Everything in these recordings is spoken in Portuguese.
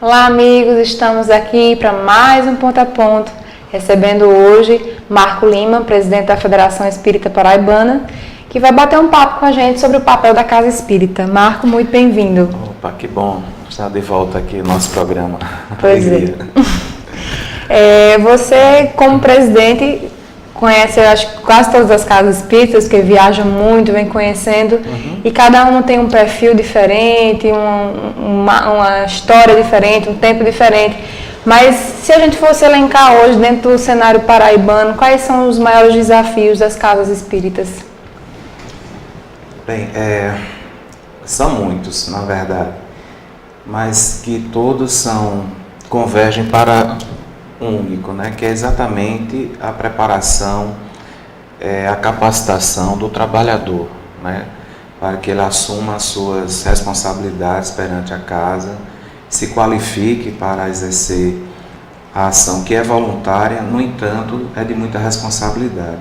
Olá, amigos, estamos aqui para mais um Ponto a Ponto, recebendo hoje Marco Lima, presidente da Federação Espírita Paraibana, que vai bater um papo com a gente sobre o papel da Casa Espírita. Marco, muito bem-vindo. Opa, que bom estar de volta aqui no nosso programa. Pois é. Você, como presidente, conhece, eu acho, quase todas as casas espíritas, que viajam muito, vem conhecendo, e cada uma tem um perfil diferente, uma história diferente, um tempo diferente. Mas se a gente fosse elencar hoje, dentro do cenário paraibano, quais são os maiores desafios das casas espíritas? Bem, são muitos, na verdade, mas que todos convergem para um único, né? Que é exatamente a preparação, a capacitação do trabalhador, né? Para que ele assuma as suas responsabilidades perante a casa, se qualifique para exercer a ação que é voluntária, no entanto, é de muita responsabilidade.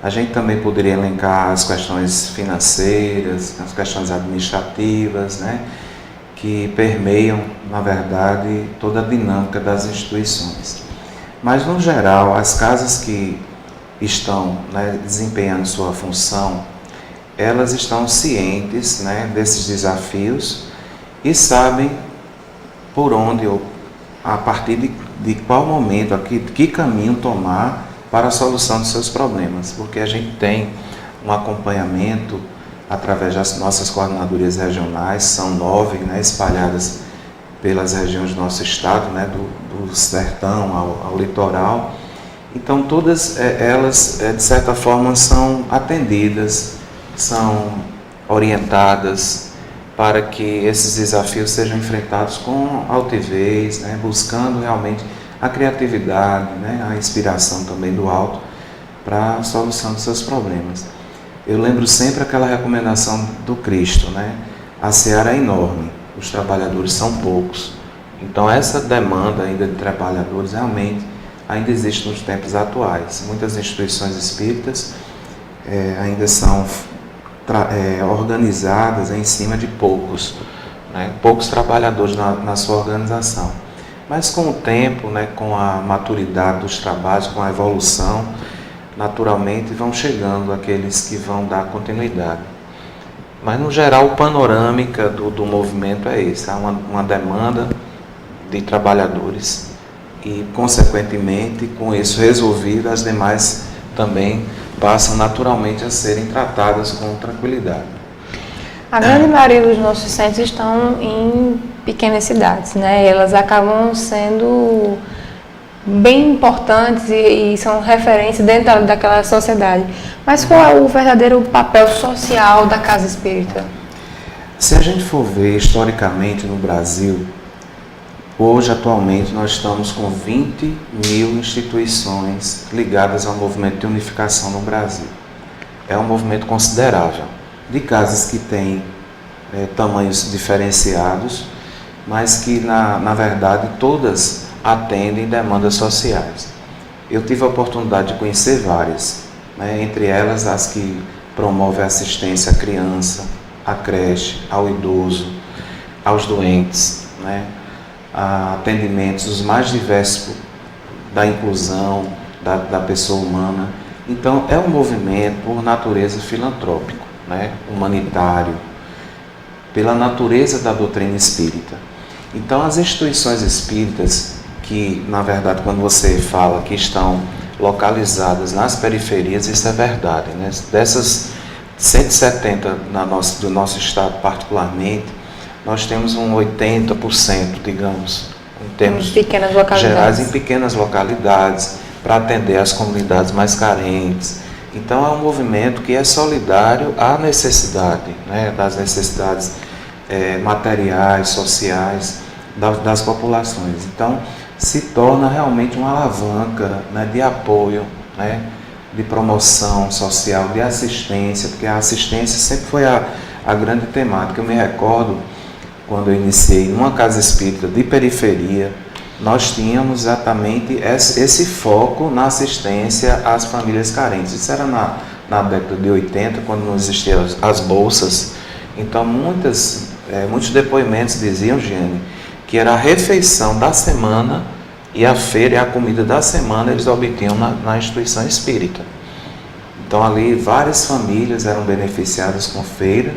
A gente também poderia elencar as questões financeiras, as questões administrativas, né? Que permeiam, na verdade, toda a dinâmica das instituições. Mas, no geral, as casas que estão, né, desempenhando sua função, elas estão cientes, né, desses desafios e sabem por onde ou a partir de qual momento, que caminho tomar para a solução dos seus problemas, porque a gente tem um acompanhamento através das nossas coordenadorias regionais, são 9, né, espalhadas pelas regiões do nosso estado, né, do sertão ao litoral. Então, todas elas, de certa forma, são atendidas, são orientadas para que esses desafios sejam enfrentados com altivez, né, buscando realmente a criatividade, né, a inspiração também do alto para a solução dos seus problemas. Eu lembro sempre aquela recomendação do Cristo, né? A seara é enorme, os trabalhadores são poucos. Então essa demanda ainda de trabalhadores realmente ainda existe nos tempos atuais. Muitas instituições espíritas ainda são organizadas em cima de poucos, né? Poucos trabalhadores na sua organização. Mas com o tempo, né, com a maturidade dos trabalhos, com a evolução, naturalmente vão chegando aqueles que vão dar continuidade. Mas, no geral, o panorâmica do movimento é esse. Há uma demanda de trabalhadores e, consequentemente, com isso resolvido, as demais também passam naturalmente a serem tratadas com tranquilidade. A grande maioria dos nossos centros estão em pequenas cidades, né? Elas acabam sendo bem importantes e são referência dentro daquela sociedade. Mas qual é o verdadeiro papel social da Casa Espírita? Se a gente for ver historicamente no Brasil, hoje, atualmente, nós estamos com 20 mil instituições ligadas ao movimento de unificação no Brasil. É um movimento considerável, de casas que têm tamanhos diferenciados, mas que, na verdade, todas atendem demandas sociais. Eu tive a oportunidade de conhecer várias, né? Entre elas as que promovem assistência à criança, à creche, ao idoso, aos doentes, né? A atendimentos os mais diversos da inclusão da pessoa humana. Então é um movimento por natureza filantrópico, né? Humanitário, pela natureza da doutrina espírita. Então as instituições espíritas que, na verdade, quando você fala que estão localizadas nas periferias, isso é verdade, né? Dessas 170 do nosso estado particularmente, nós temos um 80%, digamos, em termos gerais, em pequenas localidades, para atender as comunidades mais carentes. Então é um movimento que é solidário à necessidade, né? Das necessidades materiais, sociais das populações. Então se torna realmente uma alavanca, né, de apoio, né, de promoção social, de assistência, porque a assistência sempre foi a grande temática. Eu me recordo, quando eu iniciei numa casa espírita de periferia, nós tínhamos exatamente esse foco na assistência às famílias carentes. Isso era na década de 80, quando não existiam as bolsas. Então muitos depoimentos diziam, Giane, que era a refeição da semana e a feira e a comida da semana eles obtinham na instituição espírita. Então ali várias famílias eram beneficiadas com feira,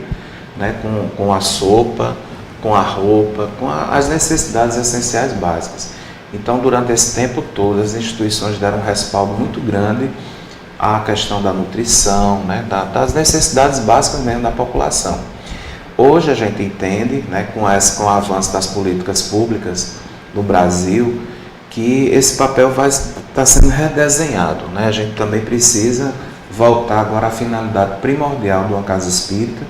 né, com a sopa, com a roupa, com as necessidades essenciais básicas. Então durante esse tempo todo as instituições deram um respaldo muito grande à questão da nutrição, né, das necessidades básicas mesmo da população. Hoje a gente entende, né, com o avanço das políticas públicas no Brasil, que esse papel vai estar sendo redesenhado, né? A gente também precisa voltar agora à finalidade primordial de uma casa espírita,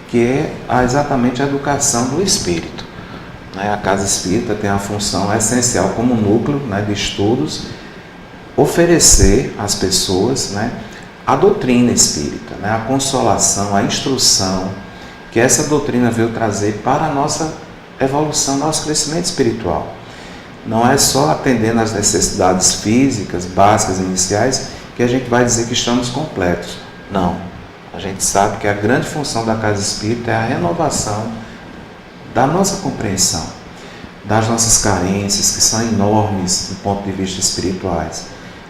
que é exatamente a educação do espírito. Né? A casa espírita tem a função essencial como núcleo, né, de estudos, oferecer às pessoas, né, a doutrina espírita, né, a consolação, a instrução, que essa doutrina veio trazer para a nossa evolução, nosso crescimento espiritual. Não é só atendendo às necessidades físicas, básicas, iniciais, que a gente vai dizer que estamos completos. Não. A gente sabe que a grande função da casa espírita é a renovação da nossa compreensão, das nossas carências, que são enormes do ponto de vista espirituais.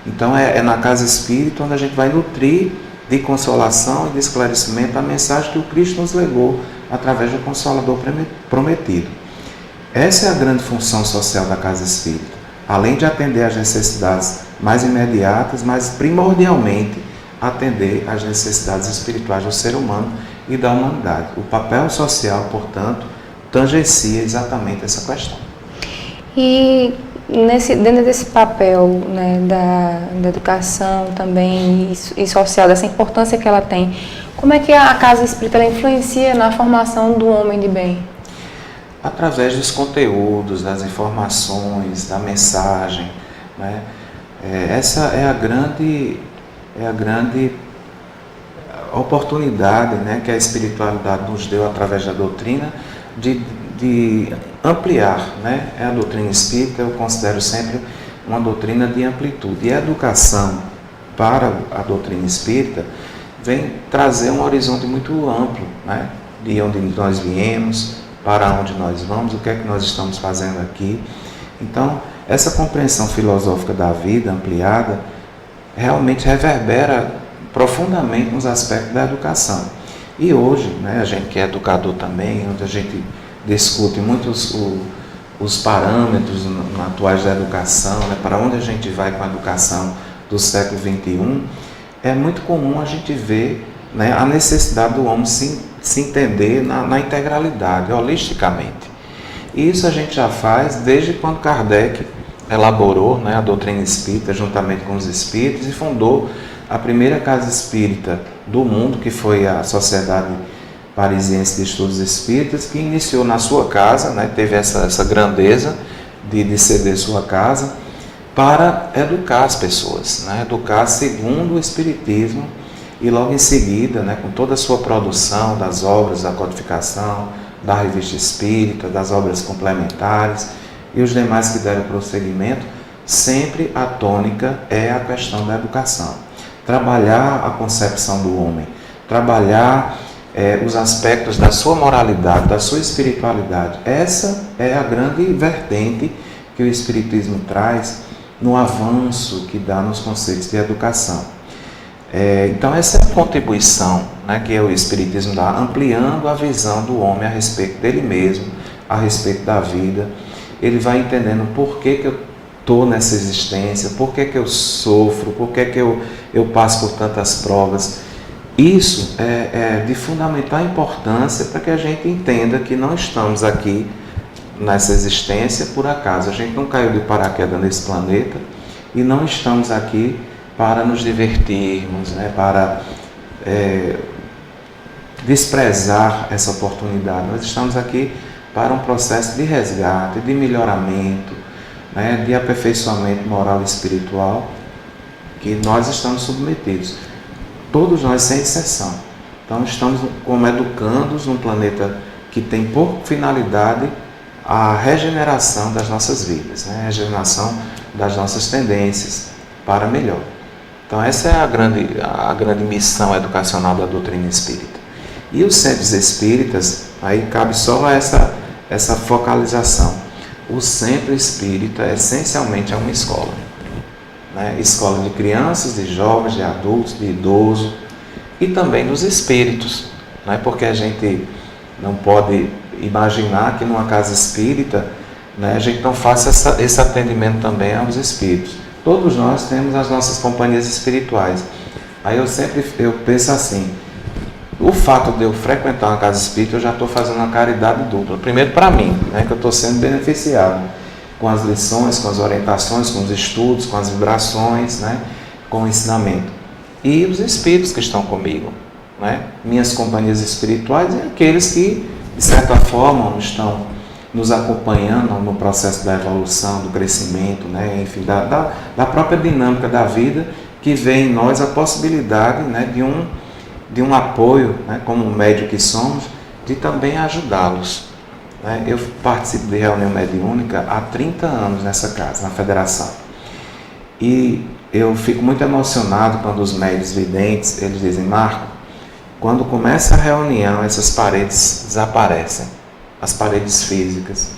Então é na casa espírita onde a gente vai nutrir de consolação e de esclarecimento a mensagem que o Cristo nos legou através do Consolador prometido. Essa é a grande função social da casa espírita, além de atender às necessidades mais imediatas, mas primordialmente atender às necessidades espirituais do ser humano e da humanidade. O papel social, portanto, tangencia exatamente essa questão. E dentro desse papel, né, da educação também e social, dessa importância que ela tem, como é que a casa espírita ela influencia na formação do homem de bem? Através dos conteúdos, das informações, da mensagem, né? Essa é a grande oportunidade, né, que a espiritualidade nos deu através da doutrina de ampliar, né? A doutrina espírita eu considero sempre uma doutrina de amplitude. E a educação para a doutrina espírita vem trazer um horizonte muito amplo, né? De onde nós viemos, para onde nós vamos, o que é que nós estamos fazendo aqui. Então, essa compreensão filosófica da vida ampliada realmente reverbera profundamente nos aspectos da educação. E hoje, né, a gente que é educador também, onde a gente discute muito os parâmetros atuais da educação, né, para onde a gente vai com a educação do século XXI, é muito comum a gente ver, né, a necessidade do homem se entender na integralidade, holisticamente. E isso a gente já faz desde quando Kardec elaborou, né, a doutrina espírita juntamente com os espíritos e fundou a primeira casa espírita do mundo, que foi a Sociedade Parisiense de Estudos Espíritas, que iniciou na sua casa, né, teve essa grandeza de ceder sua casa para educar as pessoas, né, educar segundo o Espiritismo. E logo em seguida, né, com toda a sua produção das obras da codificação, da revista espírita, das obras complementares e os demais que deram prosseguimento, sempre a tônica é a questão da educação. Trabalhar a concepção do homem, trabalhar os aspectos da sua moralidade, da sua espiritualidade. Essa é a grande vertente que o Espiritismo traz no avanço que dá nos conceitos de educação. Então essa é a contribuição, né, que o Espiritismo dá, ampliando a visão do homem a respeito dele mesmo, a respeito da vida. Ele vai entendendo por que eu estou nessa existência, por que eu sofro, por que eu passo por tantas provas. Isso é de fundamental importância para que a gente entenda que não estamos aqui nessa existência por acaso. A gente não caiu de paraquedas nesse planeta e não estamos aqui para nos divertirmos, né, para desprezar essa oportunidade. Nós estamos aqui para um processo de resgate, de melhoramento, né, de aperfeiçoamento moral e espiritual que nós estamos submetidos. Todos nós, sem exceção. Então estamos como educandos num planeta que tem por finalidade a regeneração das nossas vidas, né, a regeneração das nossas tendências para melhor. Então essa é a grande missão educacional da doutrina espírita. E os centros espíritas, aí cabe só essa focalização. o centro espírita essencialmente é uma escola, né? Escola de crianças, de jovens, de adultos, de idosos e também dos espíritos, né? Porque a gente não pode imaginar que numa casa espírita, né, a gente não faça esse atendimento também aos espíritos. Todos nós temos as nossas companhias espirituais. Aí eu penso assim, o fato de eu frequentar uma casa espírita, eu já estou fazendo uma caridade dupla. Primeiro para mim, né, que eu estou sendo beneficiado com as lições, com as orientações, com os estudos, com as vibrações, né, com o ensinamento. E os espíritos que estão comigo, né, minhas companhias espirituais e aqueles que, de certa forma, estão nos acompanhando no processo da evolução, do crescimento, né, enfim, da própria dinâmica da vida, que vê em nós a possibilidade, né, de um apoio, né, como médium que somos, de também ajudá-los. Né? Eu participo de reunião mediúnica há 30 anos nessa casa, na federação. E eu fico muito emocionado quando os médiuns videntes, eles dizem, Marco, quando começa a reunião, essas paredes desaparecem, as paredes físicas,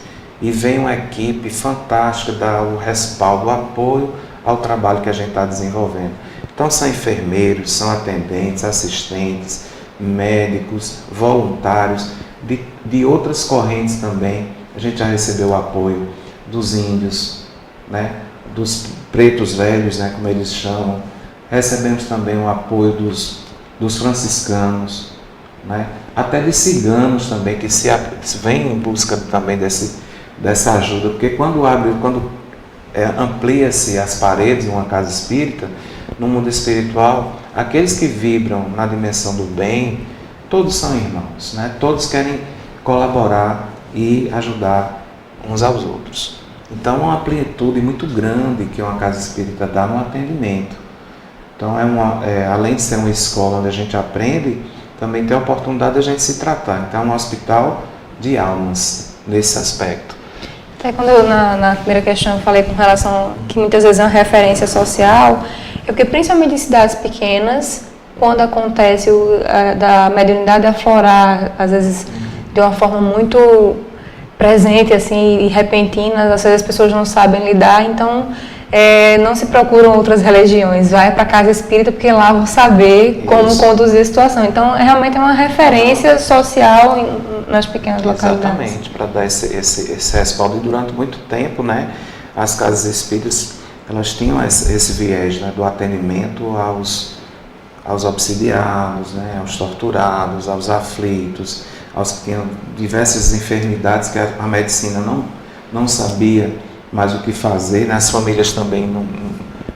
e vem uma equipe fantástica, dar o respaldo, o apoio ao trabalho que a gente está desenvolvendo. Então são enfermeiros, são atendentes, assistentes, médicos, voluntários, de outras correntes também. A gente já recebeu o apoio dos índios, né, dos pretos velhos, né, como eles chamam. Recebemos também o apoio dos franciscanos, né, até de ciganos também, que se vêm em busca também dessa ajuda, porque quando amplia-se as paredes de uma casa espírita, no mundo espiritual, aqueles que vibram na dimensão do bem, todos são irmãos, né? Todos querem colaborar e ajudar uns aos outros. Então, uma amplitude muito grande que uma casa espírita dá no atendimento. Então, além de ser uma escola onde a gente aprende, também tem a oportunidade de a gente se tratar. Então, é um hospital de almas nesse aspecto. Até quando eu, na primeira questão, eu falei com relação que muitas vezes é uma referência social, é porque principalmente em cidades pequenas, quando acontece da mediunidade aflorar, às vezes de uma forma muito presente assim, e repentina, às vezes as pessoas não sabem lidar, então não se procuram outras religiões, vai para a casa espírita porque lá vão saber como conduzir a situação. Então, realmente é uma referência social nas pequenas localidades. Exatamente, para dar esse respaldo. E durante muito tempo, né, as casas espíritas, elas tinham esse viés, né, do atendimento aos obsidiados, né, aos torturados, aos aflitos, aos que tinham diversas enfermidades que a medicina não sabia mais o que fazer, né? As famílias também não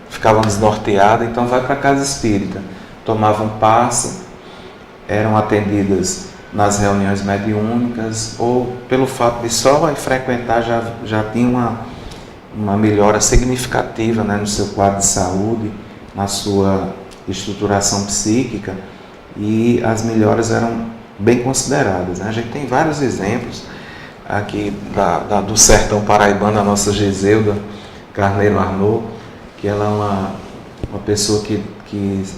ficavam desnorteadas, então vai para a casa espírita, tomavam passe, eram atendidas nas reuniões mediúnicas, ou pelo fato de só frequentar já tinha uma melhora significativa, né, no seu quadro de saúde, na sua estruturação psíquica, e as melhoras eram bem consideradas, né? A gente tem vários exemplos aqui do sertão paraibano, a nossa Giseuda Carneiro Arnaud, que ela é uma pessoa que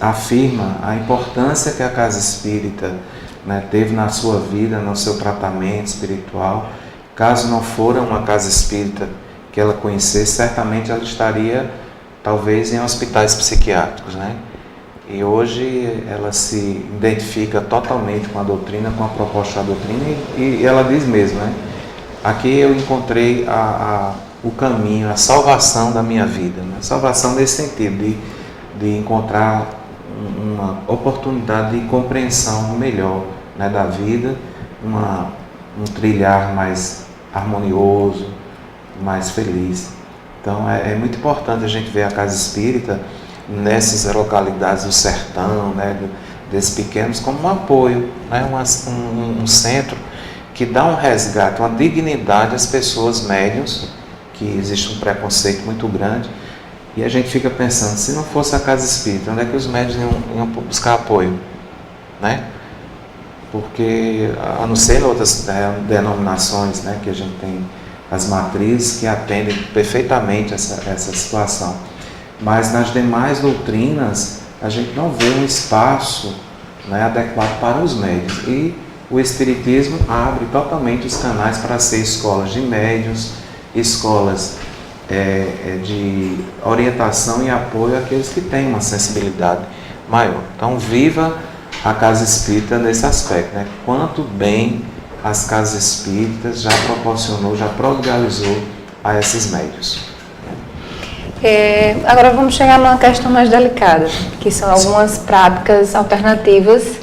afirma a importância que a casa espírita, né, teve na sua vida, no seu tratamento espiritual. Caso não fora uma casa espírita que ela conhecesse, certamente ela estaria talvez em hospitais psiquiátricos, né? E hoje ela se identifica totalmente com a doutrina, com a proposta da doutrina, e ela diz mesmo, né? Aqui eu encontrei o caminho, a salvação da minha vida, né? Salvação nesse sentido, de encontrar uma oportunidade de compreensão melhor, né, da vida, um trilhar mais harmonioso, mais feliz. Então é muito importante a gente ver a casa espírita nessas localidades do sertão, né, desses pequenos, como um apoio, né, um centro que dá um resgate, uma dignidade às pessoas médiuns, que existe um preconceito muito grande, e a gente fica pensando, se não fosse a casa espírita, onde é que os médiuns iam buscar apoio? Né? Porque, a não ser outras denominações, né, que a gente tem as matrizes que atendem perfeitamente essa situação. Mas nas demais doutrinas, a gente não vê um espaço, né, adequado para os médiuns. E o Espiritismo abre totalmente os canais para ser escolas de médiuns, escolas de orientação e apoio àqueles que têm uma sensibilidade maior. Então, viva a Casa Espírita nesse aspecto, né? Quanto bem as casas espíritas já proporcionou, já prodigalizou a esses médios. Agora vamos chegar numa questão mais delicada, que são algumas práticas alternativas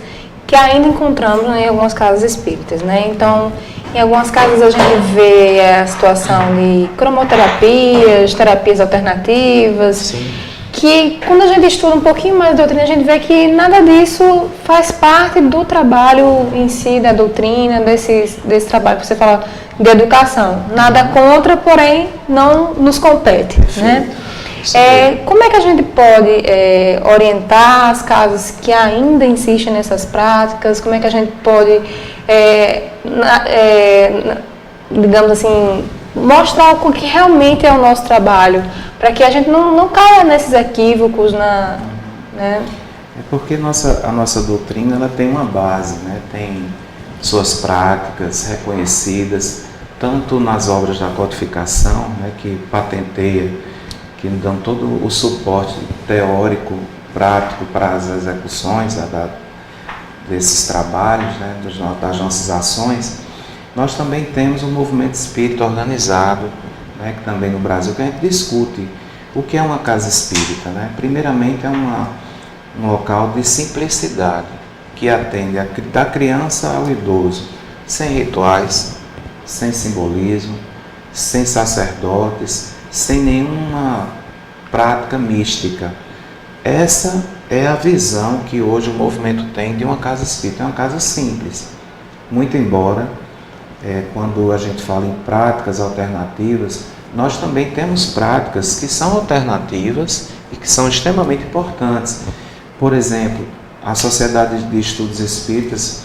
que ainda encontramos em algumas casas espíritas, né? Então, em algumas casas a gente vê a situação de cromoterapias, terapias alternativas. Sim. Que quando a gente estuda um pouquinho mais da doutrina, a gente vê que nada disso faz parte do trabalho em si, da doutrina, desse trabalho que você fala de educação. Nada contra, porém não nos compete, né? Como é que a gente pode orientar as casas que ainda insistem nessas práticas? Como é que a gente pode, digamos assim, mostrar o que realmente é o nosso trabalho, para que a gente não caia nesses equívocos, né? É porque a nossa doutrina ela tem uma base, né? Tem suas práticas reconhecidas, tanto nas obras da codificação, né, que patenteia, que dão todo o suporte teórico, prático para as execuções desses trabalhos, né, das nossas ações. Nós também temos um movimento espírita organizado, né, que também no Brasil, que a gente discute o que é uma casa espírita, né? Primeiramente é um local de simplicidade, que atende da criança ao idoso, sem rituais, sem simbolismo, sem sacerdotes, sem nenhuma prática mística. Essa é a visão que hoje o movimento tem de uma casa espírita, é uma casa simples. Muito embora, quando a gente fala em práticas alternativas, nós também temos práticas que são alternativas e que são extremamente importantes. Por exemplo, a Sociedade de Estudos Espíritas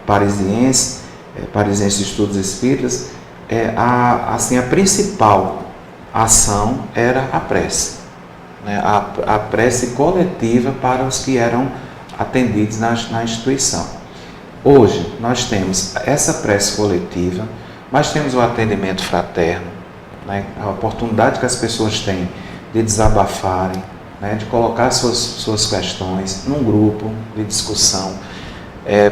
Parisiense de Estudos Espíritas, a principal ação era a prece, né? A prece coletiva para os que eram atendidos na instituição. Hoje nós temos essa prece coletiva, mas temos o atendimento fraterno, né? A oportunidade que as pessoas têm de desabafarem, né? De colocar suas questões num grupo de discussão,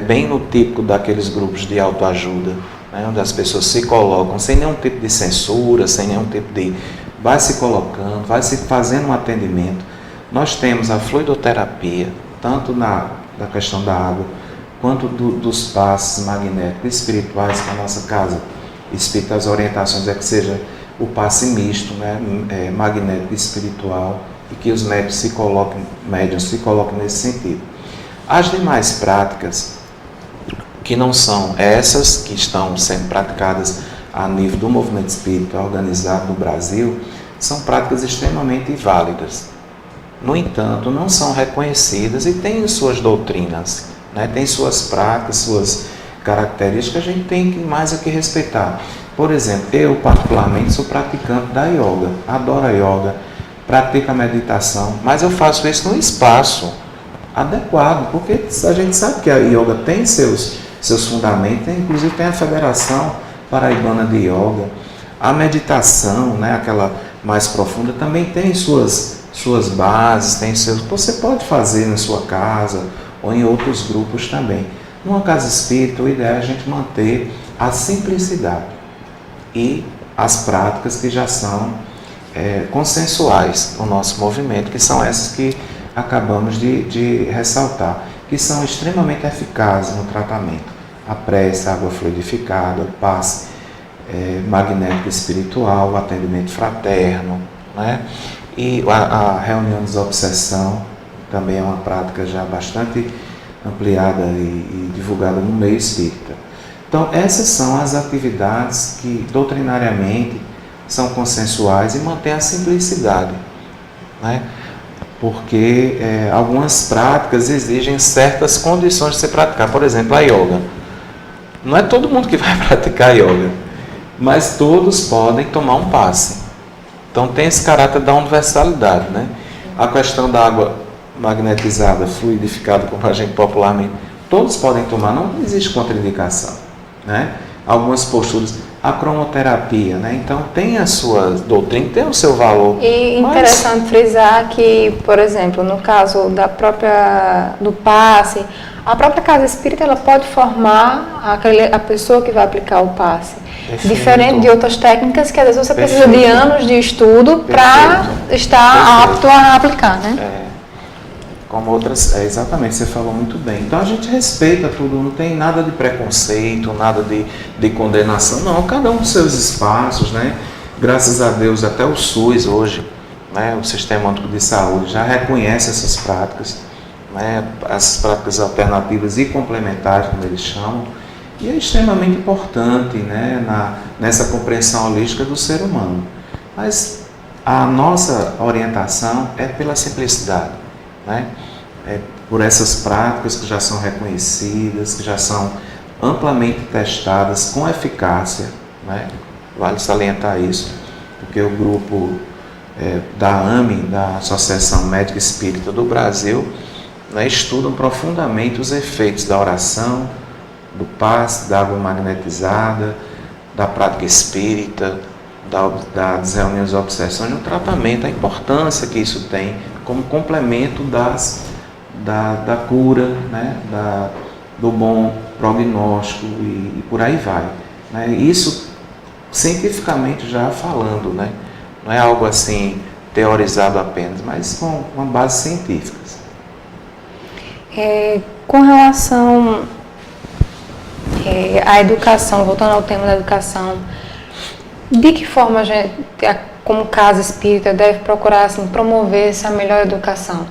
bem no típico daqueles grupos de autoajuda, né? Onde as pessoas se colocam sem nenhum tipo de censura, sem nenhum tipo de... vai se colocando, vai se fazendo um atendimento. Nós temos a fluidoterapia, tanto da questão da água, quanto dos passes magnéticos espirituais, que a nossa casa espírita, as orientações é que seja o passe misto, né, magnético espiritual, e que os médios se coloquem nesse sentido. As demais práticas, que não são essas que estão sendo praticadas a nível do movimento espírita organizado no Brasil, são práticas extremamente válidas. No entanto, não são reconhecidas e têm suas doutrinas, né? Tem suas práticas, suas características que a gente tem mais a que respeitar. Por exemplo, eu particularmente sou praticante da yoga, adoro a yoga, pratico a meditação, mas eu faço isso num espaço adequado, porque a gente sabe que a yoga tem seus fundamentos, inclusive tem a Federação Paraibana de Yoga. A meditação, né, aquela mais profunda, também tem suas bases, você pode fazer na sua casa ou em outros grupos também. Numa casa espírita, o ideal é a gente manter a simplicidade e as práticas que já são consensuais no nosso movimento, que são essas que acabamos de ressaltar, que são extremamente eficazes no tratamento. A prece, a água fluidificada, o passe magnético espiritual, o atendimento fraterno, né? E a reunião de desobsessão também é uma prática já bastante ampliada e divulgada no meio espírita. Então, essas são as atividades que doutrinariamente são consensuais e mantêm a simplicidade, né? Porque algumas práticas exigem certas condições de se praticar. Por exemplo, a yoga. Não é todo mundo que vai praticar yoga, mas todos podem tomar um passe. Então tem esse caráter da universalidade, né? A questão da água magnetizada, fluidificada, como a gente popularmente, todos podem tomar, não existe contraindicação, né? Algumas posturas, a cromoterapia, né? Então tem a sua doutrina, tem o seu valor. E interessante frisar que, por exemplo, no caso do passe, a própria casa espírita ela pode formar a pessoa que vai aplicar o passe. Perfeito. Diferente de outras técnicas que às vezes você Perfeito. precisa de anos de estudo para estar apto a aplicar, né? Como outras, exatamente, você falou muito bem. Então a gente respeita tudo, não tem nada de preconceito, nada de condenação, não, cada um dos seus espaços, né? Graças a Deus, até o SUS hoje, né, o Sistema Único de Saúde, já reconhece essas práticas, né, as práticas alternativas e complementares, como eles chamam, e é extremamente importante, né, nessa compreensão holística do ser humano. Mas a nossa orientação é pela simplicidade, né? Por essas práticas que já são reconhecidas, que já são amplamente testadas com eficácia, né? Vale salientar isso, porque o grupo da AME, da Associação Médica Espírita do Brasil, né, estudam profundamente os efeitos da oração, do passe, da água magnetizada, da prática espírita, das reuniões de obsessões, no tratamento, a importância que isso tem como complemento da cura, né, do bom prognóstico e por aí vai, né? Isso cientificamente já falando, né? Não é algo assim teorizado apenas, mas com uma base científica. Com relação à educação, voltando ao tema da educação, de que forma a gente, como casa espírita, deve procurar assim, promover essa melhor educação?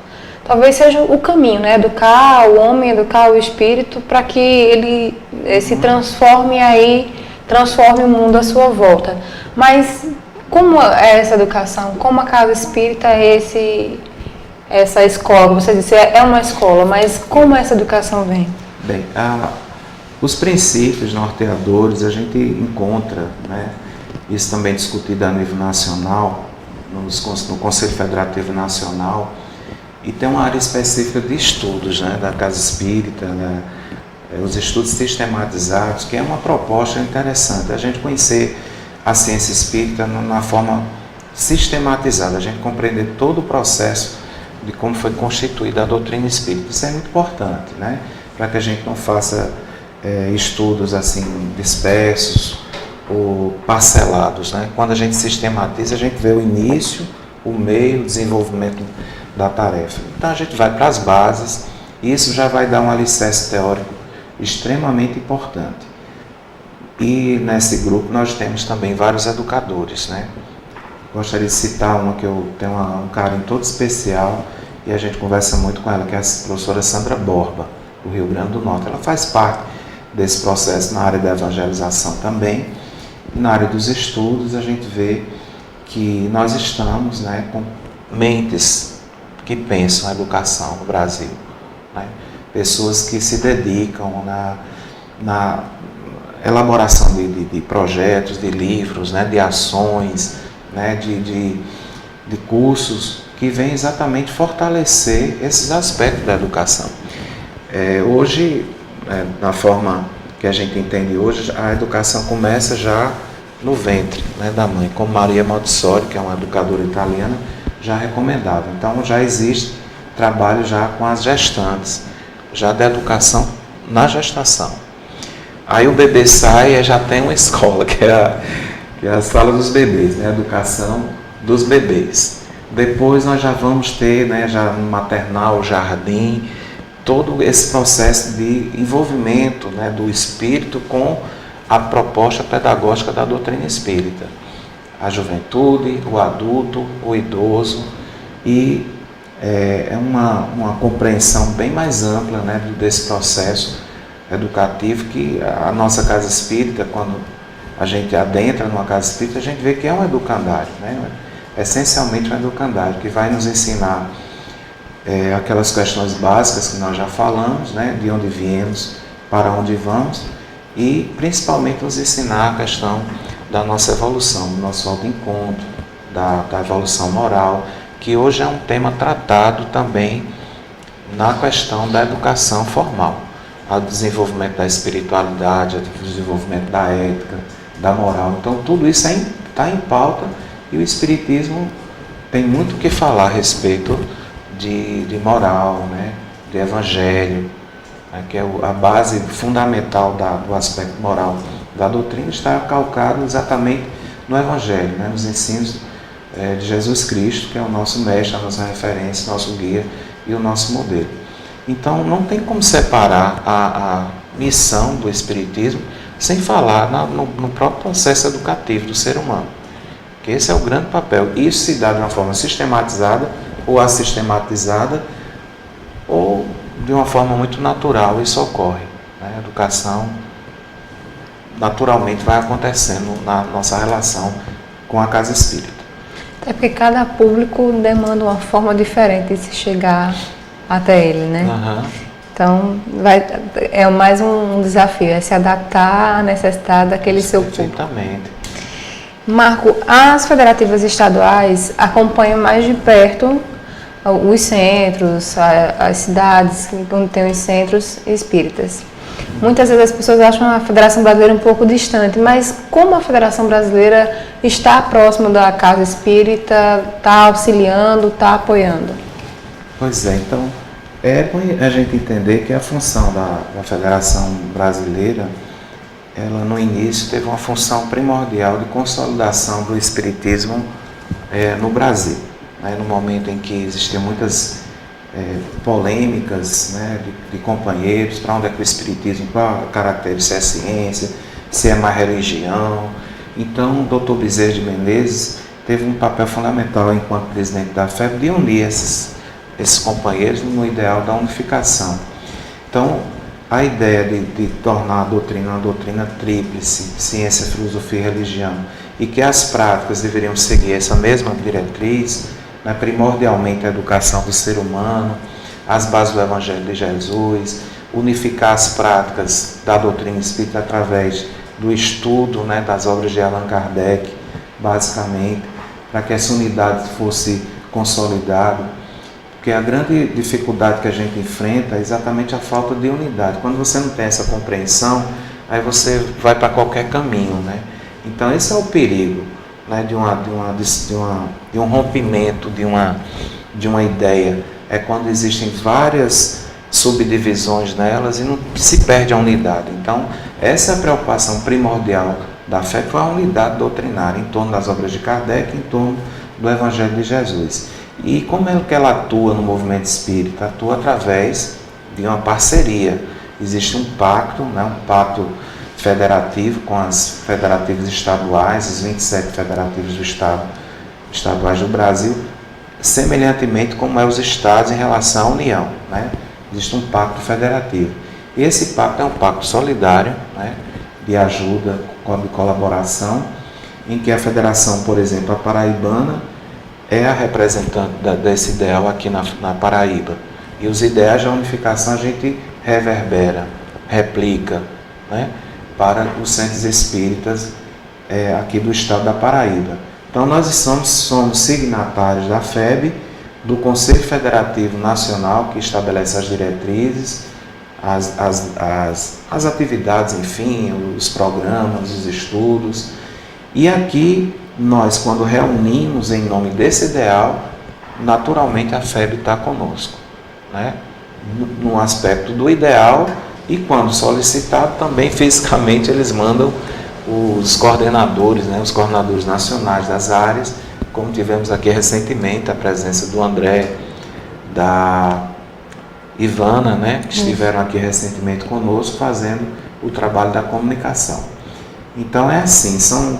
Talvez seja o caminho, né? Educar o homem, educar o espírito, para que ele se transforme transforme o mundo à sua volta. Mas como é essa educação? Como a casa espírita é essa escola? Você disse, é uma escola, mas como essa educação vem? Bem, os princípios norteadores a gente encontra, né? Isso também discutido a nível nacional, no Conselho Federativo Nacional, e tem uma área específica de estudos, né, da Casa Espírita, né, os estudos sistematizados, que é uma proposta interessante, a gente conhecer a ciência espírita na forma sistematizada, a gente compreender todo o processo de como foi constituída a doutrina espírita. Isso é muito importante, né, para que a gente não faça estudos assim dispersos ou parcelados, né? Quando a gente sistematiza, a gente vê o início, o meio, o desenvolvimento da tarefa. Então a gente vai para as bases e isso já vai dar um alicerce teórico extremamente importante. E nesse grupo nós temos também vários educadores, né? Gostaria de citar uma que eu tenho um carinho todo especial e a gente conversa muito com ela, que é a professora Sandra Borba, do Rio Grande do Norte. Ela faz parte desse processo na área da evangelização também. E na área dos estudos a gente vê que nós estamos, né, com mentes que pensam a educação no Brasil, né? Pessoas que se dedicam na elaboração de projetos, de livros, né, de ações, né, de cursos que vêm exatamente fortalecer esses aspectos da educação. Hoje, na forma que a gente entende hoje, a educação começa já no ventre, né, da mãe, como Maria Montessori, que é uma educadora italiana, já recomendava. Então já existe trabalho já com as gestantes, já da educação na gestação. Aí o bebê sai e já tem uma escola, que é a sala dos bebês, né, a educação dos bebês. Depois nós já vamos ter, né, já no maternal, jardim, todo esse processo de envolvimento, né, do espírito com a proposta pedagógica da doutrina espírita. A juventude, o adulto, o idoso, e é uma compreensão bem mais ampla, né, desse processo educativo que a nossa casa espírita, quando a gente adentra numa casa espírita, a gente vê que é um educandário, né, essencialmente um educandário, que vai nos ensinar aquelas questões básicas que nós já falamos, né, de onde viemos, para onde vamos, e principalmente nos ensinar a questão da nossa evolução, do nosso autoencontro, da evolução moral, que hoje é um tema tratado também na questão da educação formal, o desenvolvimento da espiritualidade, o desenvolvimento da ética, da moral. Então tudo isso está em pauta e o Espiritismo tem muito o que falar a respeito de moral, né? De evangelho, né? Que é a base fundamental do aspecto moral da doutrina, está calcado exatamente no evangelho, né? Nos ensinos de Jesus Cristo, que é o nosso mestre, a nossa referência, nosso guia e o nosso modelo. Então não tem como separar a missão do Espiritismo sem falar no próprio processo educativo do ser humano, que esse é o grande papel. Isso se dá de uma forma sistematizada ou assistematizada, ou de uma forma muito natural, isso ocorre, né? A educação naturalmente vai acontecendo na nossa relação com a casa espírita. É porque cada público demanda uma forma diferente de se chegar até ele, né? Uhum. Então, é mais um desafio, é se adaptar à necessidade daquele seu público. Exatamente. Marco, as federativas estaduais acompanham mais de perto os centros, as cidades onde tem os centros espíritas. Muitas vezes as pessoas acham a Federação Brasileira um pouco distante, mas como a Federação Brasileira está próxima da casa espírita, está auxiliando, está apoiando? Pois é, então é bom a gente entender que a função da Federação Brasileira, ela no início teve uma função primordial de consolidação do Espiritismo no Brasil, né? No momento em que existiam muitas polêmicas, né, de companheiros, para onde é que o Espiritismo, qual caractere, se é ciência, se é mais religião. Então o Dr. Bezerra de Menezes teve um papel fundamental enquanto presidente da FEB de unir esses companheiros no ideal da unificação. Então a ideia de tornar a doutrina uma doutrina tríplice, ciência, filosofia e religião, e que as práticas deveriam seguir essa mesma diretriz, né, primordialmente a educação do ser humano, as bases do Evangelho de Jesus, unificar as práticas da doutrina espírita através do estudo, né, das obras de Allan Kardec, basicamente, para que essa unidade fosse consolidada. Porque a grande dificuldade que a gente enfrenta é exatamente a falta de unidade. Quando você não tem essa compreensão, aí você vai para qualquer caminho, né? Então esse é o perigo, né, de um rompimento de uma ideia. É quando existem várias subdivisões nelas e não se perde a unidade. Então essa é a preocupação primordial da fé, foi a unidade doutrinária em torno das obras de Kardec, em torno do Evangelho de Jesus. E como é que ela atua no movimento espírita? Atua através de uma parceria. Existe um pacto, né, um pacto federativo com as federativas estaduais, os 27 federativos estaduais do Brasil, semelhantemente como é os estados em relação à União, né? Existe um pacto federativo. E esse pacto é um pacto solidário, né, de ajuda, de colaboração, em que a federação, por exemplo, a paraibana, é a representante desse ideal aqui na Paraíba. E os ideais da unificação a gente reverbera, replica, né, para os centros espíritas aqui do estado da Paraíba. Então nós somos signatários da FEB, do Conselho Federativo Nacional, que estabelece as diretrizes, as atividades, enfim, os programas, os estudos. E aqui nós, quando reunimos em nome desse ideal, naturalmente a FEB está conosco, né? No aspecto do ideal, e quando solicitado também fisicamente eles mandam os coordenadores, né, os coordenadores nacionais das áreas, como tivemos aqui recentemente a presença do André, da Ivana, né, que estiveram aqui recentemente conosco fazendo o trabalho da comunicação. Então é assim, são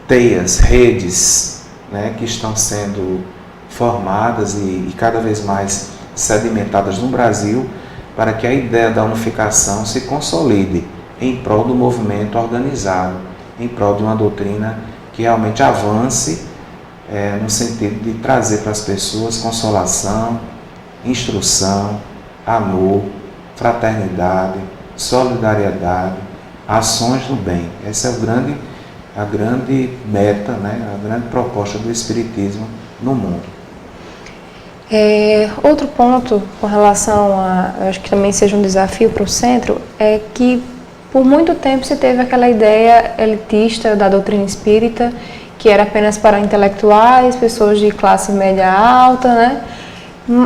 teias, redes, né, que estão sendo formadas e cada vez mais sedimentadas no Brasil, para que a ideia da unificação se consolide em prol do movimento organizado, em prol de uma doutrina que realmente avance no sentido de trazer para as pessoas consolação, instrução, amor, fraternidade, solidariedade, ações do bem. Essa é a grande meta, né, a grande proposta do Espiritismo no mundo. Outro ponto com relação a, eu acho que também seja um desafio para o centro, é que por muito tempo se teve aquela ideia elitista da doutrina espírita, que era apenas para intelectuais, pessoas de classe média alta, né?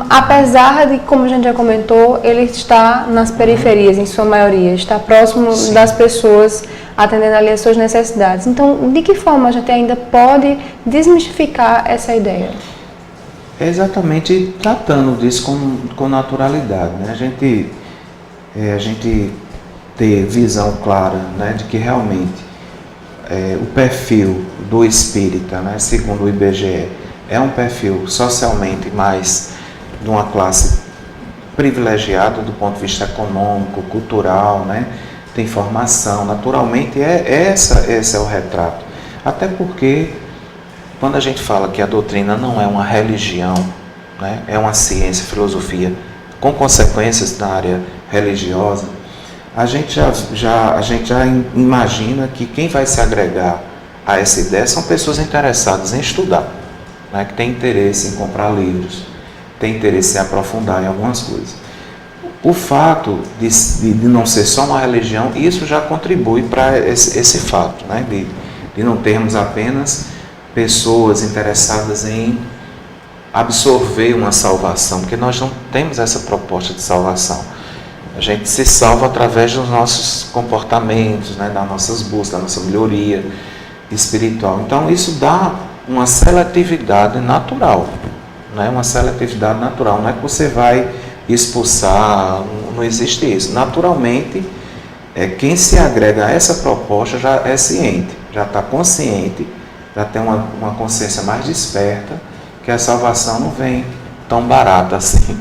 Apesar de, como a gente já comentou, ele está nas periferias, em sua maioria, está próximo Sim. das pessoas, atendendo ali as suas necessidades. Então, de que forma a gente ainda pode desmistificar essa ideia? É exatamente tratando disso com naturalidade, né? A gente ter visão clara, né, de que realmente o perfil do espírita, né, segundo o IBGE, é um perfil socialmente mais de uma classe privilegiada do ponto de vista econômico, cultural, né, tem formação, naturalmente esse é o retrato. Até porque quando a gente fala que a doutrina não é uma religião, né, é uma ciência, filosofia, com consequências na área religiosa, a gente já imagina que quem vai se agregar a essa ideia são pessoas interessadas em estudar, né, que têm interesse em comprar livros, têm interesse em aprofundar em algumas coisas. O fato de não ser só uma religião, isso já contribui para esse fato, né, de não termos apenas pessoas interessadas em absorver uma salvação, porque nós não temos essa proposta de salvação. A gente se salva através dos nossos comportamentos, né, das nossas buscas, da nossa melhoria espiritual. Então isso dá uma seletividade natural, né, uma seletividade natural. Não é que você vai expulsar, não existe isso. Naturalmente, quem se agrega a essa proposta já é ciente, já está consciente, já tem uma consciência mais desperta, que a salvação não vem tão barata assim.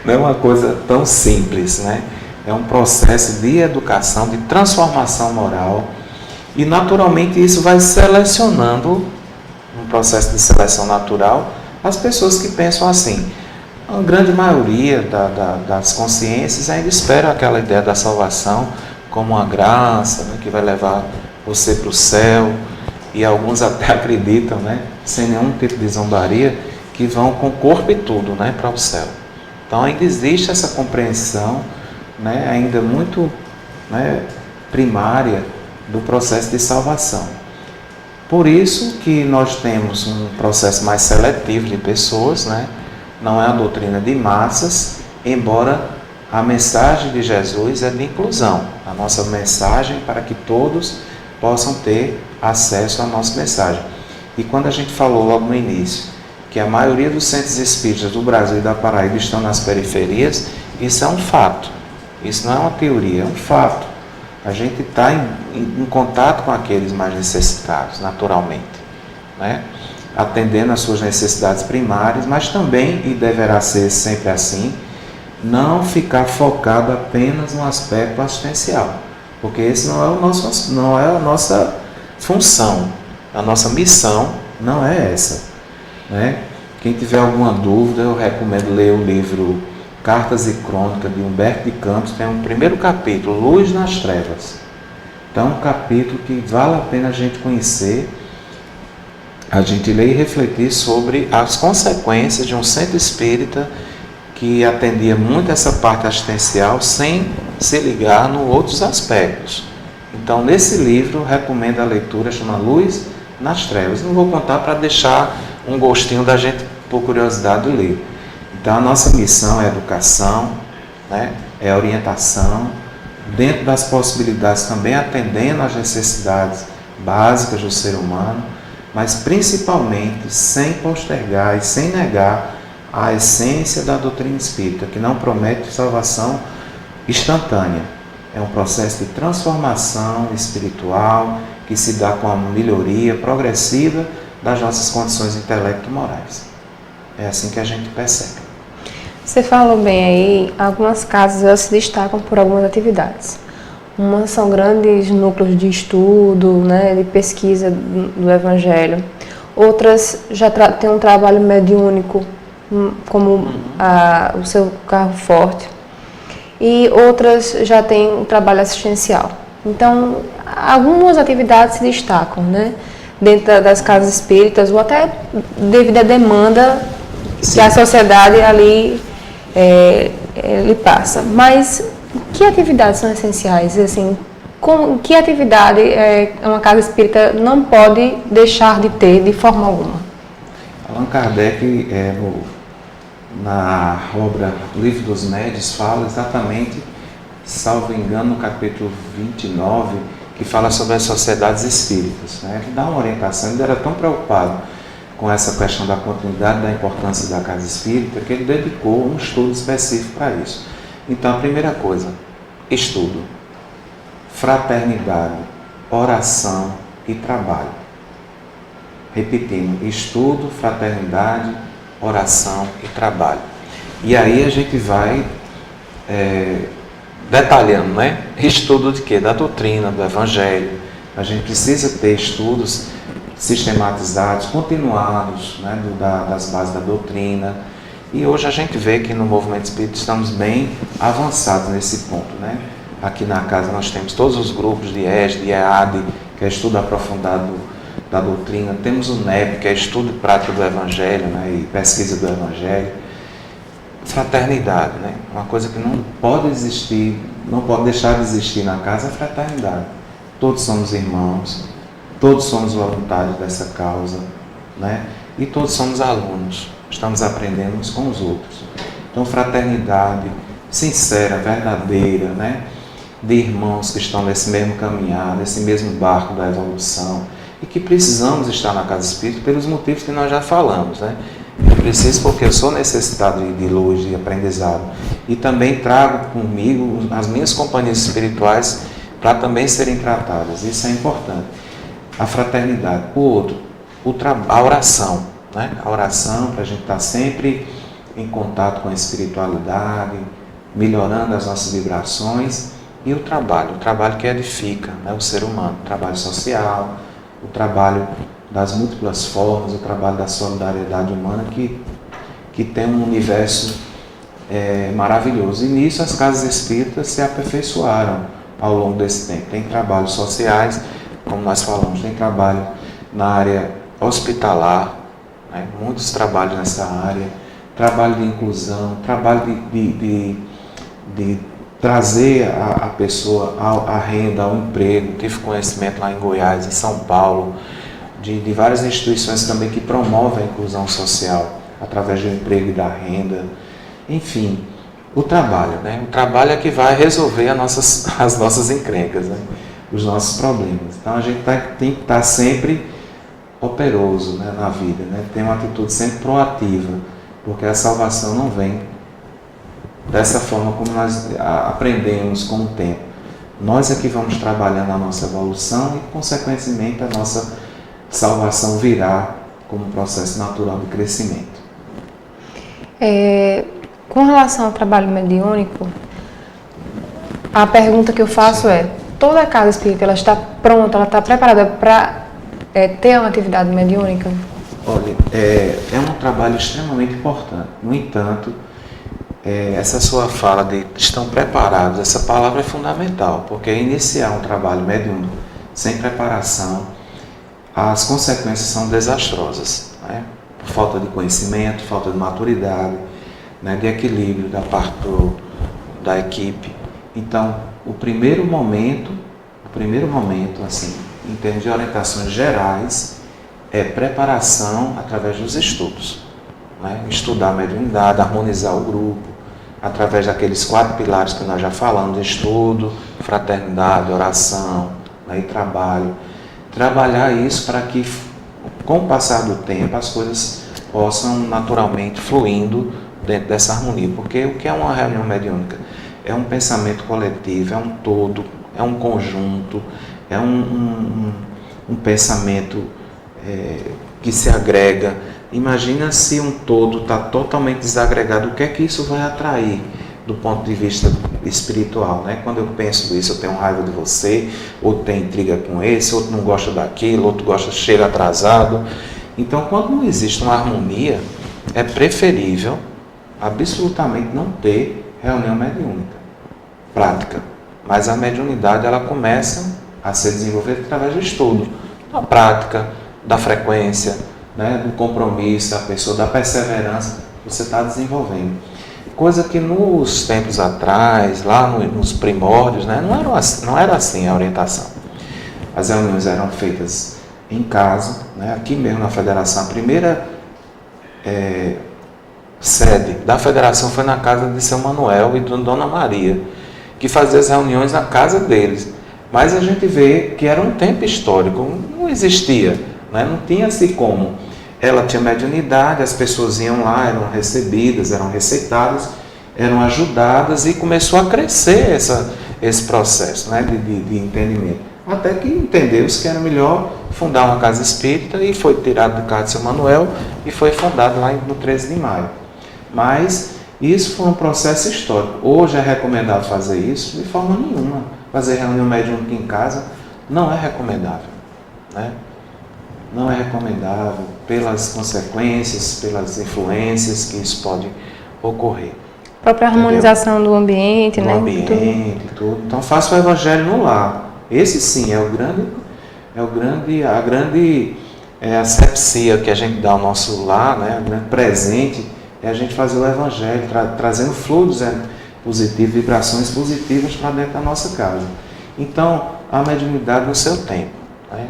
Não é uma coisa tão simples, né? É um processo de educação, de transformação moral, e naturalmente isso vai selecionando, um processo de seleção natural, as pessoas que pensam assim. A grande maioria das consciências ainda espera aquela ideia da salvação como uma graça, né, que vai levar você para o céu, e alguns até acreditam, né, sem nenhum tipo de zombaria, que vão com o corpo e tudo, né, para o céu. Então ainda existe essa compreensão, né, ainda muito, né, primária do processo de salvação. Por isso que nós temos um processo mais seletivo de pessoas, né, não é a doutrina de massas, embora a mensagem de Jesus é de inclusão. A nossa mensagem para que todos possam ter acesso à nossa mensagem. E quando a gente falou logo no início que a maioria dos centros espíritas do Brasil e da Paraíba estão nas periferias, isso é um fato. Isso não é uma teoria, é um fato. A gente está em contato com aqueles mais necessitados, naturalmente, né? Atendendo às suas necessidades primárias, mas também, e deverá ser sempre assim, não ficar focado apenas no aspecto assistencial, porque esse não é a nossa função, a nossa missão não é essa, né? Quem tiver alguma dúvida, eu recomendo ler o livro Cartas e Crônicas de Humberto de Campos, tem um primeiro capítulo, Luz nas Trevas. Então, um capítulo que vale a pena a gente conhecer, a gente ler e refletir sobre as consequências de um centro espírita que atendia muito essa parte assistencial sem se ligar nos outros aspectos. Então, nesse livro, recomendo a leitura, chama Luz nas Trevas. Não vou contar para deixar um gostinho da gente, por curiosidade, de ler. Então, a nossa missão é educação, né? É orientação, dentro das possibilidades também atendendo às necessidades básicas do ser humano, mas principalmente sem postergar e sem negar a essência da doutrina espírita, que não promete salvação instantânea. É um processo de transformação espiritual que se dá com a melhoria progressiva das nossas condições intelecto-morais. É assim que a gente percebe. Você falou bem aí, algumas casas elas se destacam por algumas atividades. Umas são grandes núcleos de estudo, né, de pesquisa do Evangelho. Outras já têm um trabalho mediúnico como o seu carro forte. E outras já têm um trabalho assistencial. Então, algumas atividades se destacam, né, dentro das casas espíritas, ou até devido à demanda que a sociedade ali lhe passa. Mas que atividades são essenciais, assim, que atividade uma casa espírita não pode deixar de ter de forma alguma? Allan Kardec, na obra Livro dos Médios, fala exatamente, salvo engano, no capítulo 29, que fala sobre as sociedades espíritas. Né? Ele dá uma orientação, ele era tão preocupado com essa questão da continuidade, da importância da casa espírita, que ele dedicou um estudo específico para isso. Então, a primeira coisa, estudo, fraternidade, oração e trabalho. Repetindo, estudo, fraternidade, oração e trabalho. E aí a gente vai detalhando, né? Estudo de quê? Da doutrina, do Evangelho. A gente precisa ter estudos sistematizados, continuados, né? Das bases da doutrina. E hoje a gente vê que no movimento espírita estamos bem avançados nesse ponto, né? Aqui na casa nós temos todos os grupos de ESD, de EAD, que é estudo aprofundado da doutrina. Temos o NEP, que é estudo e prática do Evangelho, né? E pesquisa do Evangelho. Fraternidade, né? Uma coisa que não pode existir, não pode deixar de existir na casa é a fraternidade. Todos somos irmãos, todos somos voluntários dessa causa, né? E todos somos alunos, estamos aprendendo uns com os outros. Então, fraternidade sincera, verdadeira, né? De irmãos que estão nesse mesmo caminhar, nesse mesmo barco da evolução, e que precisamos estar na casa espírita pelos motivos que nós já falamos, né? Eu preciso porque eu sou necessitado de luz, de aprendizado, e também trago comigo as minhas companhias espirituais para também serem tratadas. Isso é importante. A fraternidade. O outro, a oração, né? A oração para a gente estar sempre em contato com a espiritualidade, melhorando as nossas vibrações, e o trabalho que edifica, né? O ser humano, o trabalho social, o trabalho das múltiplas formas, o trabalho da solidariedade humana que tem um universo maravilhoso. E nisso as casas espíritas se aperfeiçoaram ao longo desse tempo. Tem trabalhos sociais, como nós falamos, tem trabalho na área hospitalar, né? Muitos trabalhos nessa área, trabalho de inclusão, trabalho de trazer a pessoa à renda, ao emprego. Tive conhecimento lá em Goiás, em São Paulo, de várias instituições também que promovem a inclusão social através do emprego e da renda. Enfim, o trabalho, né? O trabalho é que vai resolver as nossas encrencas, né? Os nossos problemas. Então a gente tem que estar sempre operoso, né, na vida, né? Ter uma atitude sempre proativa, porque a salvação não vem dessa forma como nós aprendemos com o tempo. Nós é que vamos trabalhando a nossa evolução e, consequentemente, a nossa salvação virá como um processo natural de crescimento. Com relação ao trabalho mediúnico, a pergunta que eu faço toda a casa espírita ela está pronta, ela está preparada para ter uma atividade mediúnica? Olha, é um trabalho extremamente importante. No entanto, essa sua fala de estão preparados, essa palavra é fundamental, porque iniciar um trabalho mediúnico sem preparação, as consequências são desastrosas, né? Por falta de conhecimento, falta de maturidade, né? De equilíbrio da parte da equipe. Então, o primeiro momento, assim, em termos de orientações gerais, é preparação através dos estudos, né? Estudar a mediunidade, harmonizar o grupo, através daqueles 4 pilares que nós já falamos: estudo, fraternidade, oração, né? E trabalho. Trabalhar isso para que, com o passar do tempo, as coisas possam naturalmente fluindo dentro dessa harmonia. Porque o que é uma reunião mediúnica? É um pensamento coletivo, é um todo, é um conjunto, é um pensamento que se agrega. Imagina se um todo está totalmente desagregado, o que é que isso vai atrair do ponto de vista espiritual, né? Quando eu penso isso, eu tenho raiva de você, outro tem intriga com esse, outro não gosta daquilo, outro chega atrasado. Então, quando não existe uma harmonia, é preferível absolutamente não ter reunião mediúnica prática. Mas a mediunidade ela começa a ser desenvolvida através do estudo, da prática, da frequência, né? Do compromisso da pessoa, da perseverança que você está desenvolvendo. Coisa que nos tempos atrás, lá nos primórdios, né, não era assim a orientação. As reuniões eram feitas em casa, né, aqui mesmo na federação. A primeira sede da federação foi na casa de São Manuel e de Dona Maria, que fazia as reuniões na casa deles. Mas a gente vê que era um tempo histórico, não existia, né, não tinha assim como. Ela tinha mediunidade, as pessoas iam lá, eram recebidas, eram receitadas, eram ajudadas e começou a crescer esse processo, né, de entendimento. Até que entendeu-se que era melhor fundar uma casa espírita e foi tirado do Casa de São Manuel e foi fundado lá no 13 de maio. Mas isso foi um processo histórico. Hoje é recomendado fazer isso? De forma nenhuma. Fazer reunião mediúnica em casa não é recomendável, né? Não é recomendável pelas consequências, pelas influências que isso pode ocorrer. A própria harmonização do ambiente, né? Do ambiente, tudo. Então faça o evangelho no lar. Esse sim é a grande asepsia que a gente dá ao nosso lar, né? O grande presente é a gente fazer o evangelho, trazendo fluidos positivos, vibrações positivas para dentro da nossa casa. Então, a mediunidade no seu tempo, né?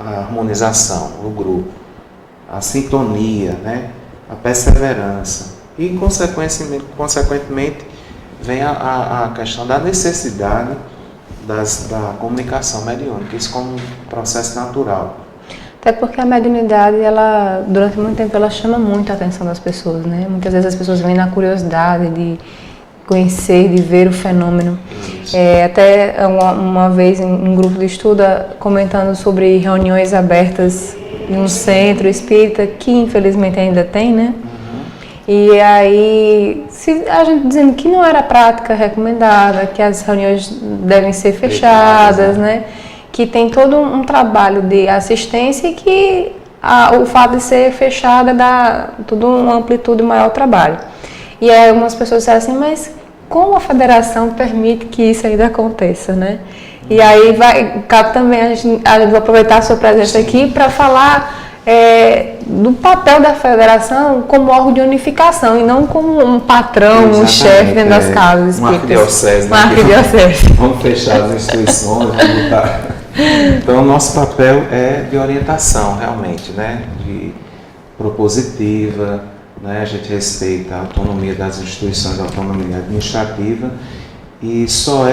A harmonização, o grupo, a sintonia, né? A perseverança e, consequentemente, vem a questão da necessidade da comunicação mediúnica, isso como um processo natural. Até porque a mediunidade, ela, durante muito tempo, ela chama muito a atenção das pessoas, né? Muitas vezes as pessoas vêm na curiosidade de conhecer, de ver o fenômeno. Até uma vez em um grupo de estudo, comentando sobre reuniões abertas em um centro espírita, que infelizmente ainda tem, né? E aí, a gente dizendo que não era prática recomendada, que as reuniões devem ser fechadas, né? Que tem todo um trabalho de assistência e que o fato de ser fechada dá toda uma amplitude maior ao trabalho. E aí algumas pessoas disseram assim, mas como a federação permite que isso ainda aconteça, né? E aí cabe também a gente vai aproveitar a sua presença aqui para falar do papel da federação como órgão de unificação e não como um patrão, um chefe dentro das casas espíritas. Uma arquidiocese, né? Vamos fechar as instituições, vamos botar. Então, o nosso papel é de orientação, realmente, né? De propositiva, né? A gente respeita a autonomia das instituições, a autonomia administrativa e só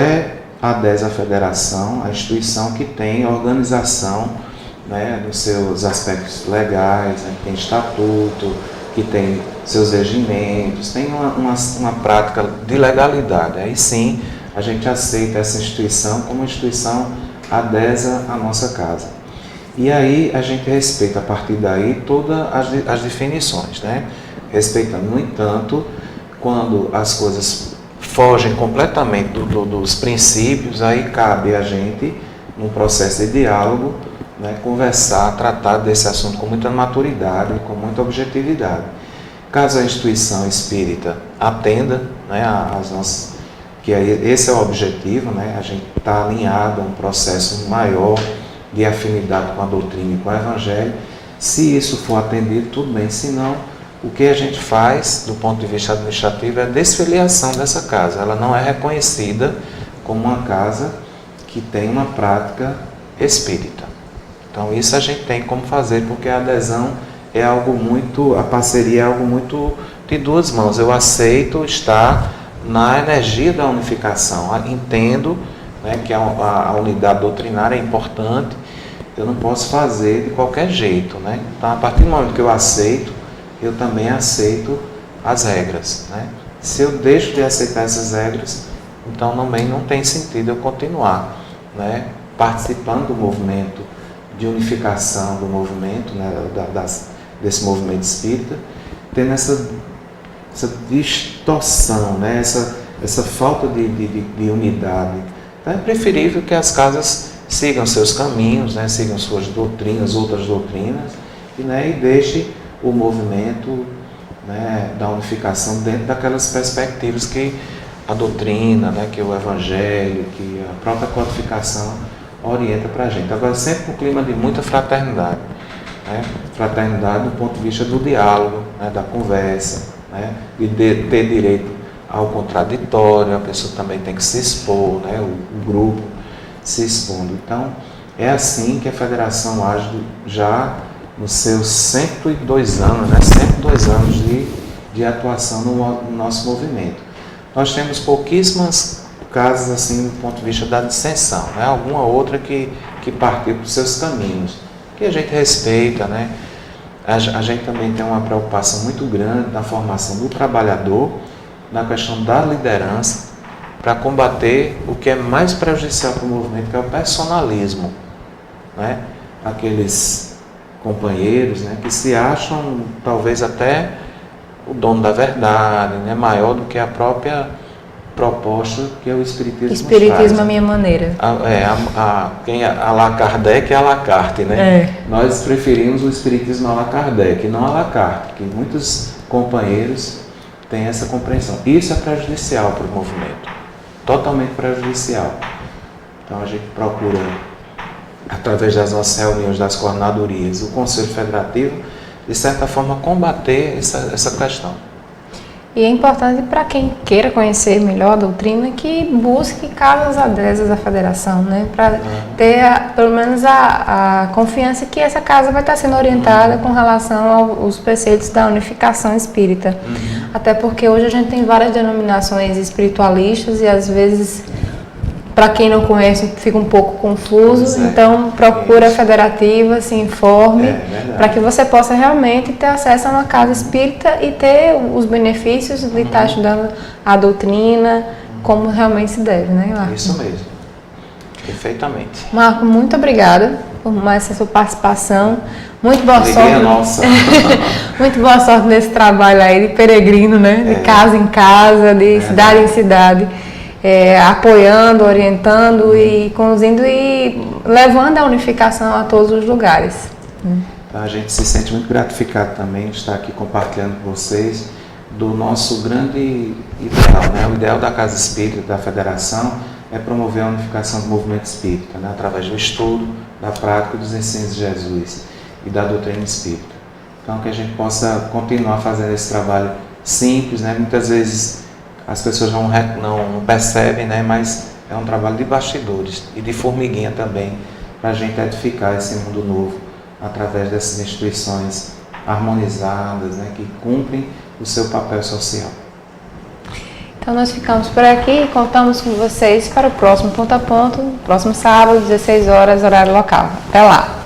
adese à federação, a instituição que tem organização, né, nos seus aspectos legais, né, que tem estatuto, que tem seus regimentos, tem uma prática de legalidade. Aí sim a gente aceita essa instituição como uma instituição adesa à nossa casa. E aí a gente respeita a partir daí todas as definições, né? Respeitando, no entanto, quando as coisas fogem completamente dos princípios, aí cabe a gente, num processo de diálogo, né, conversar, tratar desse assunto com muita maturidade, com muita objetividade. Caso a instituição espírita atenda, né, as nossas, que esse é o objetivo, né, a gente está alinhado a um processo maior de afinidade com a doutrina e com o evangelho. Se isso for atendido, tudo bem. Se não, o que a gente faz, do ponto de vista administrativo, é a desfiliação dessa casa. Ela não é reconhecida como uma casa que tem uma prática espírita. Então isso a gente tem como fazer, porque a adesão é algo muito, a parceria é algo muito de duas mãos. Eu aceito estar na energia da unificação, entendo, né, que a unidade doutrinária é importante, eu não posso fazer de qualquer jeito, né? Então a partir do momento que eu aceito, eu também aceito as regras, né? Se eu deixo de aceitar essas regras, então também não tem sentido eu continuar, né, participando do movimento de unificação do movimento, né, desse movimento espírita, tendo essa distorção, né, essa falta de unidade. Então é preferível que as casas sigam seus caminhos, né, sigam suas doutrinas, outras doutrinas, né, e deixe o movimento, né, da unificação dentro daquelas perspectivas que a doutrina, né, que o evangelho, que a própria codificação orienta para a gente. Agora, sempre com um clima de muita fraternidade, né? Fraternidade do ponto de vista do diálogo, né, da conversa, né, de ter direito ao contraditório, a pessoa também tem que se expor, né, o grupo se expondo. Então, é assim que a federação age já nos seus 102 anos, né, 102 anos de atuação no nosso movimento. Nós temos pouquíssimas casas assim do ponto de vista da dissensão, né, alguma outra que partiu para os seus caminhos, que a gente respeita, né. A gente também tem uma preocupação muito grande na formação do trabalhador, na questão da liderança, para combater o que é mais prejudicial para o movimento, que é o personalismo, né? Aqueles companheiros, né, que se acham talvez até o dono da verdade, né, maior do que a própria proposta que é o Espiritismo traz. Espiritismo é a minha maneira. Quem Allan Kardec é à la carte, né? Nós preferimos o Espiritismo à la Kardec, não à la carte, que muitos companheiros têm essa compreensão. Isso é prejudicial para o movimento, totalmente prejudicial. Então a gente procura, através das nossas reuniões das coordenadorias, o Conselho Federativo, de certa forma, combater essa questão. E é importante para quem queira conhecer melhor a doutrina que busque casas adesas à federação, né? Para ter pelo menos a confiança que essa casa vai estar sendo orientada com relação aos preceitos da unificação espírita. Até porque hoje a gente tem várias denominações espiritualistas e às vezes, para quem não conhece, fica um pouco confuso. Então procura a federativa, se informe, para que você possa realmente ter acesso a uma casa espírita e ter os benefícios de estar estudando a doutrina como realmente se deve, né, Marco? Isso mesmo, perfeitamente. Marco, muito obrigada por mais essa sua participação. Muito boa sorte. Muito boa sorte nesse trabalho aí de peregrino, né? De casa em casa, de cidade em cidade. Apoiando, orientando e conduzindo e levando a unificação a todos os lugares. Então, a gente se sente muito gratificado também de estar aqui compartilhando com vocês do nosso grande ideal, né? O ideal da Casa Espírita, da Federação, é promover a unificação do movimento espírita, né? Através do estudo, da prática dos ensinos de Jesus e da doutrina espírita. Então, que a gente possa continuar fazendo esse trabalho simples, né? Muitas vezes as pessoas não percebem, né? Mas é um trabalho de bastidores e de formiguinha também, para a gente edificar esse mundo novo através dessas instituições harmonizadas, né? Que cumprem o seu papel social. Então nós ficamos por aqui e contamos com vocês para o próximo Ponto a Ponto, próximo sábado, 16 horas, horário local. Até lá!